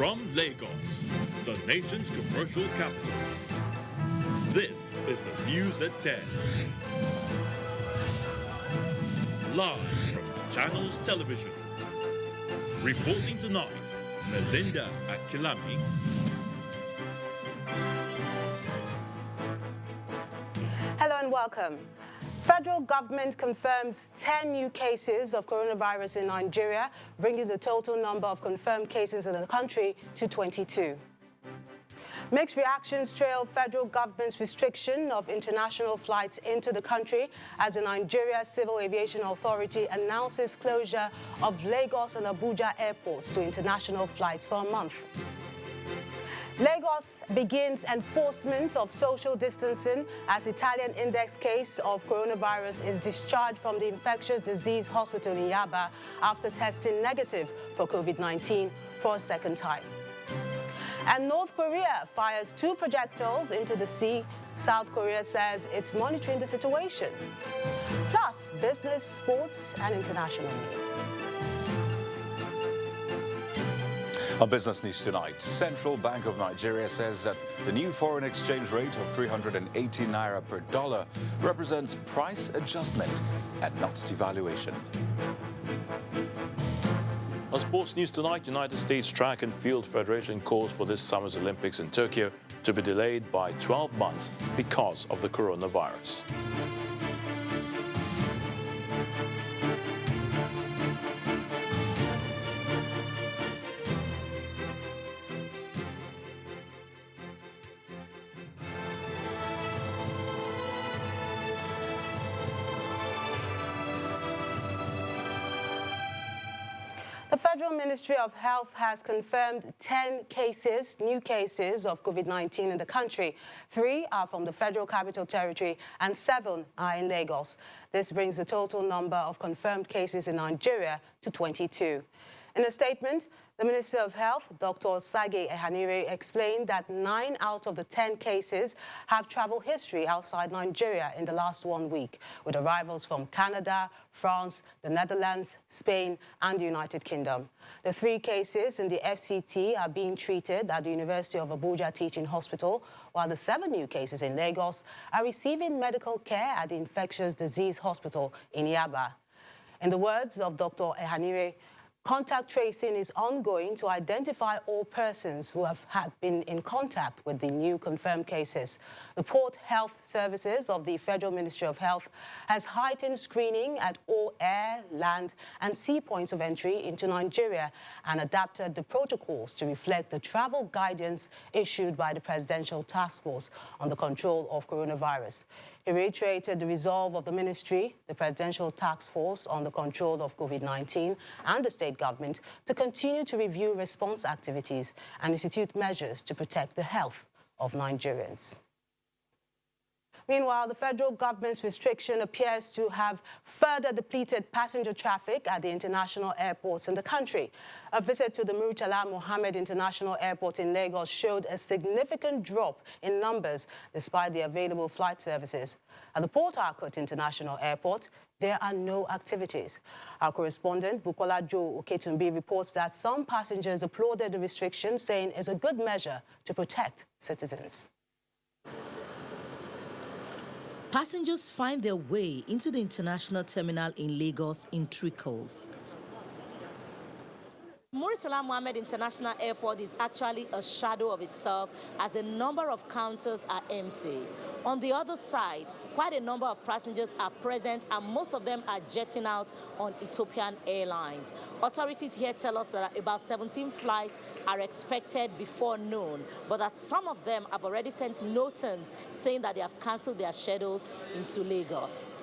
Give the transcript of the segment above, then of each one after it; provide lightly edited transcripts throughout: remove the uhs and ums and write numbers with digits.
From Lagos, the nation's commercial capital, this is the News at 10. Live from Channels Television. Reporting tonight, Melinda Akilami. Hello and welcome. Federal government confirms 10 new cases of coronavirus in Nigeria, bringing the total number of confirmed cases in the country to 22. Mixed reactions trail federal government's restriction of international flights into the country as the Nigeria Civil Aviation Authority announces closure of Lagos and Abuja airports to international flights for a month. Lagos begins enforcement of social distancing as Italian index case of coronavirus is discharged from the infectious disease hospital in Yaba after testing negative for COVID-19 for a second time. And North Korea fires 2 projectiles into the sea. South Korea says it's monitoring the situation. Plus, business, sports, and international news. On Business News tonight, Central Bank of Nigeria says that the new foreign exchange rate of 380 naira per dollar represents price adjustment and not devaluation. On sports news tonight, United States Track and Field Federation calls for this summer's Olympics in Tokyo to be delayed by 12 months because of the coronavirus. The Federal Ministry of Health has confirmed 10 new cases of COVID-19 in the country. 3 are from the Federal Capital Territory and 7 are in Lagos. This brings the total number of confirmed cases in Nigeria to 22. In a statement, the Minister of Health, Dr. Sage Ehanire, explained that 9 out of the 10 cases have travel history outside Nigeria in the last 1 week, with arrivals from Canada, France, the Netherlands, Spain, and the United Kingdom. The 3 cases in the FCT are being treated at the University of Abuja Teaching Hospital, while the 7 new cases in Lagos are receiving medical care at the Infectious Disease Hospital in Yaba. In the words of Dr. Ehanire, contact tracing is ongoing to identify all persons who have been in contact with the new confirmed cases. The Port Health Services of the Federal Ministry of Health has heightened screening at all air, land, and sea points of entry into Nigeria and adapted the protocols to reflect the travel guidance issued by the Presidential Task Force on the Control of Coronavirus. He reiterated the resolve of the ministry, the Presidential Task Force on the Control of COVID-19, and the state government to continue to review response activities and institute measures to protect the health of Nigerians. Meanwhile, the federal government's restriction appears to have further depleted passenger traffic at the international airports in the country. A visit to the Murtala Mohammed International Airport in Lagos showed a significant drop in numbers despite the available flight services. At the Port Harcourt International Airport, there are no activities. Our correspondent, Bukola Jo Oketumbi, reports that some passengers applauded the restriction, saying it's a good measure to protect citizens. Passengers find their way into the international terminal in Lagos in trickles. Murtala Mohammed International Airport is actually a shadow of itself as a number of counters are empty. On the other side, quite a number of passengers are present and most of them are jetting out on Ethiopian Airlines. Authorities here tell us that about 17 flights are expected before noon, but that some of them have already sent notices saying that they have cancelled their schedules into Lagos.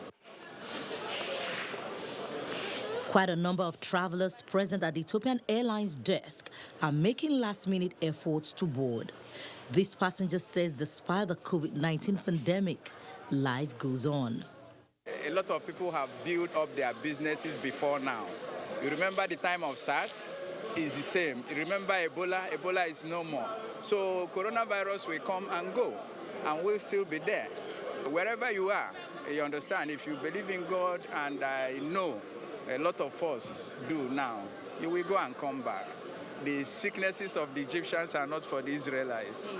Quite a number of travelers present at the Ethiopian Airlines desk are making last-minute efforts to board. This passenger says despite the COVID-19 pandemic, life goes on. A lot of people have built up their businesses before now. You remember the time of SARS? It's the same. You remember Ebola? Ebola is no more. So coronavirus will come and go, and we'll still be there. Wherever you are, you understand, if you believe in God, and I know a lot of us do now, you will go and come back. the sicknesses of the Egyptians are not for the Israelites.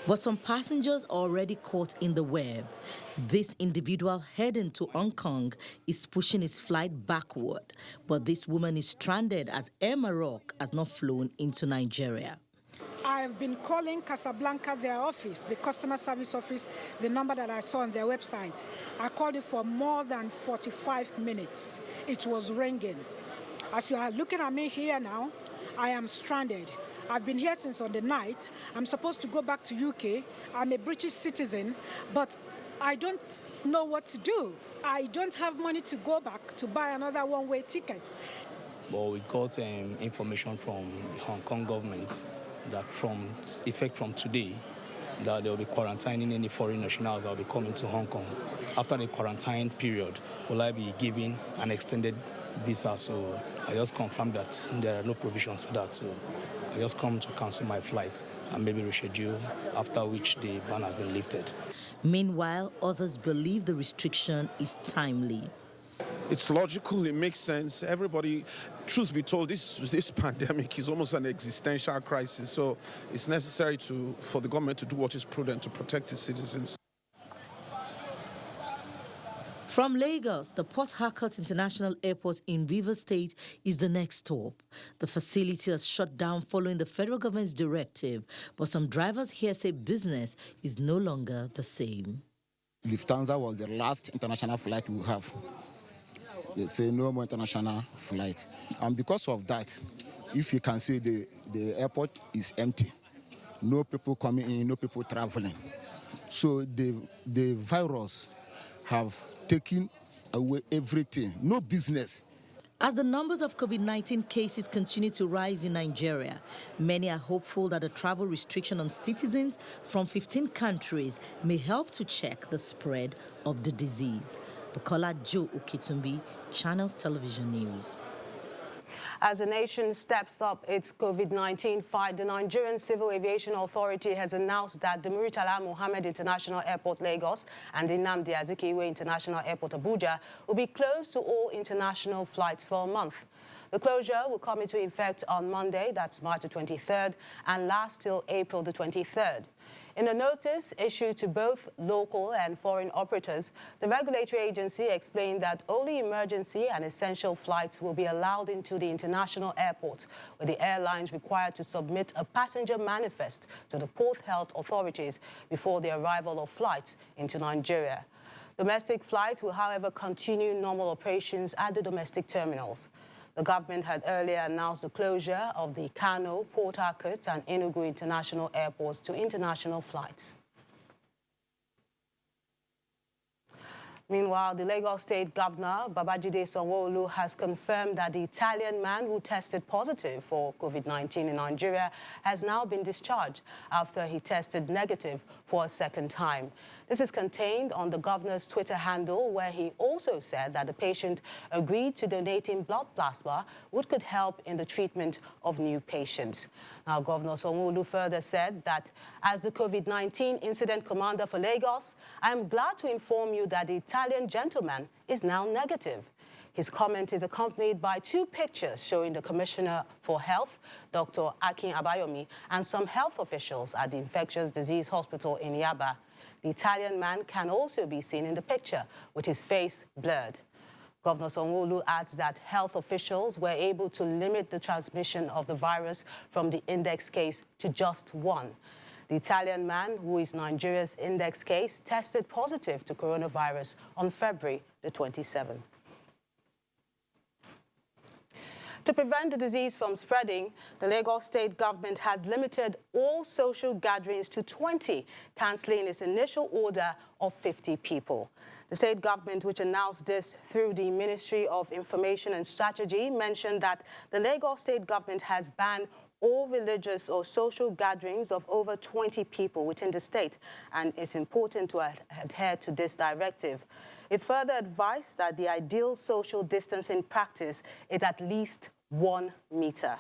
But some passengers are already caught in the web. This individual heading to Hong Kong is pushing his flight backward. But this woman is stranded as Air Maroc has not flown into Nigeria. I've been calling Casablanca, their office, the customer service office, the number that I saw on their website. I called it for more than 45 minutes. It was ringing. As you are looking at me here now, I am stranded. I've been here since on the night. I'm supposed to go back to UK. I'm a British citizen, but I don't know what to do. I don't have money to go back to buy another one-way ticket. But we got information from the Hong Kong government that from today, that they'll be quarantining any foreign nationals that will be coming to Hong Kong. After the quarantine period, will I be given an extended visa? So I just confirmed that there are no provisions for that. So I just come to cancel my flight and maybe reschedule, after which the ban has been lifted. Meanwhile, others believe the restriction is timely. It's logical, it makes sense. Everybody, truth be told, this pandemic is almost an existential crisis. So it's necessary for the government to do what is prudent to protect its citizens. From Lagos, the Port Harcourt International Airport in Rivers State is the next stop. The facility has shut down following the federal government's directive, but some drivers here say business is no longer the same. Lufthansa was the last international flight we have. They say no more international flight. And because of that, if you can see the airport is empty. No people coming in, no people traveling. So the virus have taken away everything, no business. As the numbers of COVID-19 cases continue to rise in Nigeria, many are hopeful that a travel restriction on citizens from 15 countries may help to check the spread of the disease. Bukola Joe Oketumbi, Channels Television News. As the nation steps up its COVID-19 fight, the Nigerian Civil Aviation Authority has announced that the Murtala Mohammed International Airport, Lagos, and the Nnamdi Azikiwe International Airport, Abuja, will be closed to all international flights for a month. The closure will come into effect on Monday, that's March the 23rd, and last till April the 23rd. In a notice issued to both local and foreign operators, the regulatory agency explained that only emergency and essential flights will be allowed into the international airport, with the airlines required to submit a passenger manifest to the port health authorities before the arrival of flights into Nigeria. Domestic flights will, however, continue normal operations at the domestic terminals. The government had earlier announced the closure of the Kano, Port Harcourt and Enugu international airports to international flights. Meanwhile, the Lagos State Governor, Babajide Sanwo-Olu, has confirmed that the Italian man who tested positive for COVID-19 in Nigeria has now been discharged after he tested negative for a second time. This is contained on the governor's Twitter handle, where he also said that the patient agreed to donating blood plasma, which could help in the treatment of new patients. Now, Governor Sanwo-Olu further said that as the COVID-19 incident commander for Lagos, I am glad to inform you that the Italian gentleman is now negative. His comment is accompanied by two pictures showing the Commissioner for Health, Dr. Akin Abayomi, and some health officials at the Infectious Disease Hospital in Yaba. The Italian man can also be seen in the picture with his face blurred. Governor Sanwo-Olu adds that health officials were able to limit the transmission of the virus from the index case to just one. The Italian man, who is Nigeria's index case, tested positive to coronavirus on February the 27th. To prevent the disease from spreading, the Lagos State government has limited all social gatherings to 20, cancelling its initial order of 50 people. The state government, which announced this through the Ministry of Information and Strategy, mentioned that the Lagos State government has banned all religious or social gatherings of over 20 people within the state, and it's important to adhere to this directive. It further advised that the ideal social distancing practice is at least 1 meter.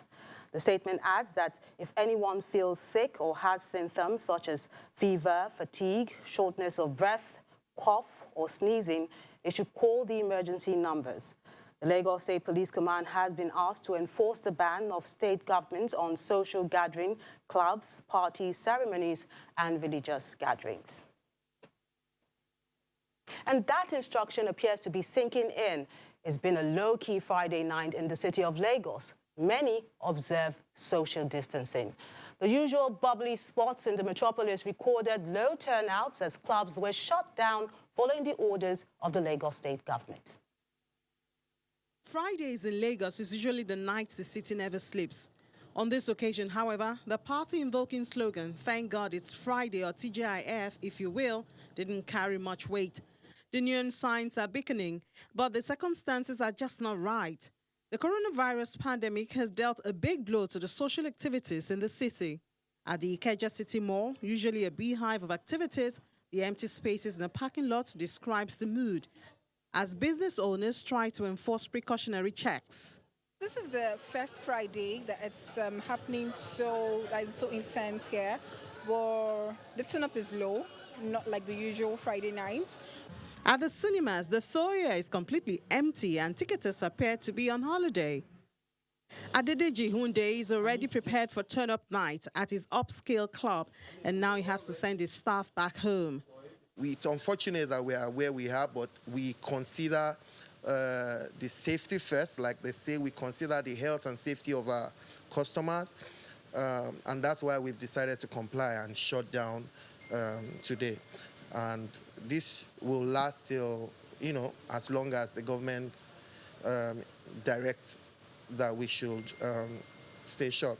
The statement adds that if anyone feels sick or has symptoms such as fever, fatigue, shortness of breath, cough, or sneezing, they should call the emergency numbers. The Lagos State Police Command has been asked to enforce the ban of state government on social gathering, clubs, parties, ceremonies, and religious gatherings. And that instruction appears to be sinking in. It's been a low-key Friday night in the city of Lagos. Many observe social distancing. The usual bubbly spots in the metropolis recorded low turnouts as clubs were shut down following the orders of the Lagos state government. Fridays in Lagos is usually the night the city never sleeps. On this occasion, however, the party-invoking slogan, "Thank God it's Friday," or TGIF, if you will, didn't carry much weight. The neon signs are beckoning, but the circumstances are just not right. The coronavirus pandemic has dealt a big blow to the social activities in the city. At the Ikeja City Mall, usually a beehive of activities, the empty spaces in the parking lot describes the mood as business owners try to enforce precautionary checks. This is the first Friday that it's happening so intense here, but the turn-up is low, not like the usual Friday nights. At the cinemas, the foyer is completely empty and ticketers appear to be on holiday. Adedeji Hunde is already prepared for turn-up night at his upscale club, and now he has to send his staff back home. It's unfortunate that we are where we are, but we consider the safety first. Like they say, we consider the health and safety of our customers, and that's why we've decided to comply and shut down today. And this will last till, as long as the government directs that we should stay shut.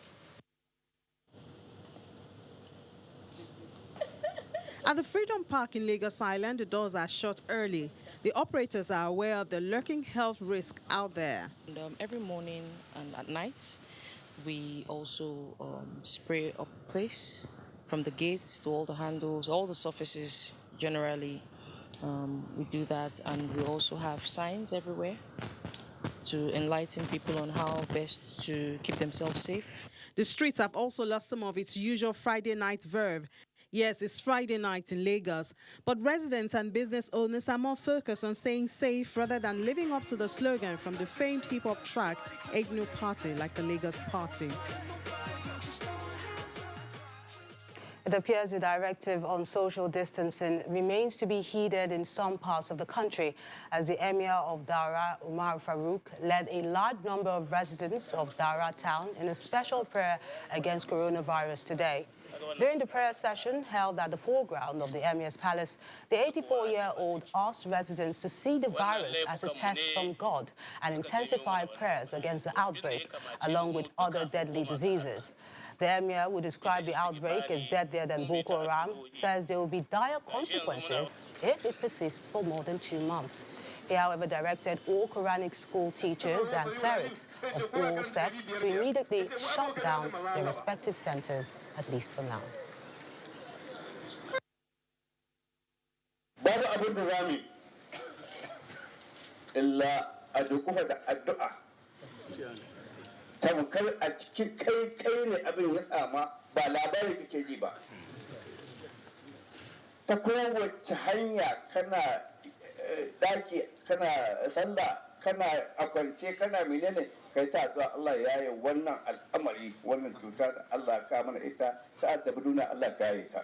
At the Freedom Park in Lagos Island, the doors are shut early. The operators are aware of the lurking health risk out there. And, every morning and at night, we also spray up the place from the gates to all the handles, all the surfaces generally. We do that, and we also have signs everywhere to enlighten people on how best to keep themselves safe. The streets have also lost some of its usual Friday night verve. Yes, it's Friday night in Lagos, but residents and business owners are more focused on staying safe rather than living up to the slogan from the famed hip-hop track, "Ain't no party like the Lagos party." It appears the directive on social distancing remains to be heeded in some parts of the country, as the Emir of Dara, Umar Farouk, led a large number of residents of Dara town in a special prayer against coronavirus today. During the prayer session held at the foreground of the Emir's palace, the 84-year-old asked residents to see the virus as a test from God and intensify prayers against the outbreak, along with other deadly diseases. The Emir, who described the outbreak as deadlier than Boko Haram, says there will be dire consequences if it persists for more than 2 months. He, however, directed all Quranic school teachers and clerics of all sects to immediately shut down their respective centers, at least for now. Babu abin da zamu illa a dukufa da addu'a. Tamkar a cikin kai ne abin ya sama ba labari kake ji ba. Ta kowace hanya kana daki, kana sallah, kana a kwance, kana menene kai ta addu'a Allah ya yi wannan al'amari, wannan cuta da Allah ka mana ita, sa'ad da duniya Allah ka yi ta.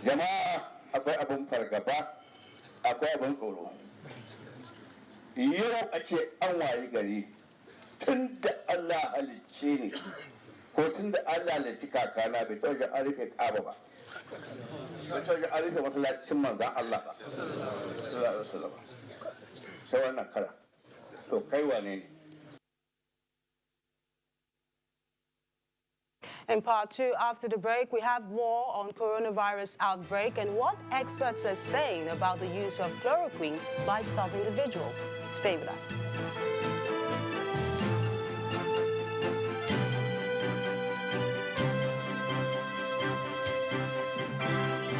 Jama'a akwai abin fargaba, akwai abin tsoro. Yau a ce an wayi gari tun da Allah halicce ne, ko tun da Allah halicci kakana bai taɓa an rufe ƙaba ba. Bai taɓa an rufe masallacin manzan Allah ba. Sai wannan kara. To kai wane ne? In part 2, after the break, we have more on coronavirus outbreak and what experts are saying about the use of chloroquine by some individuals. Stay with us.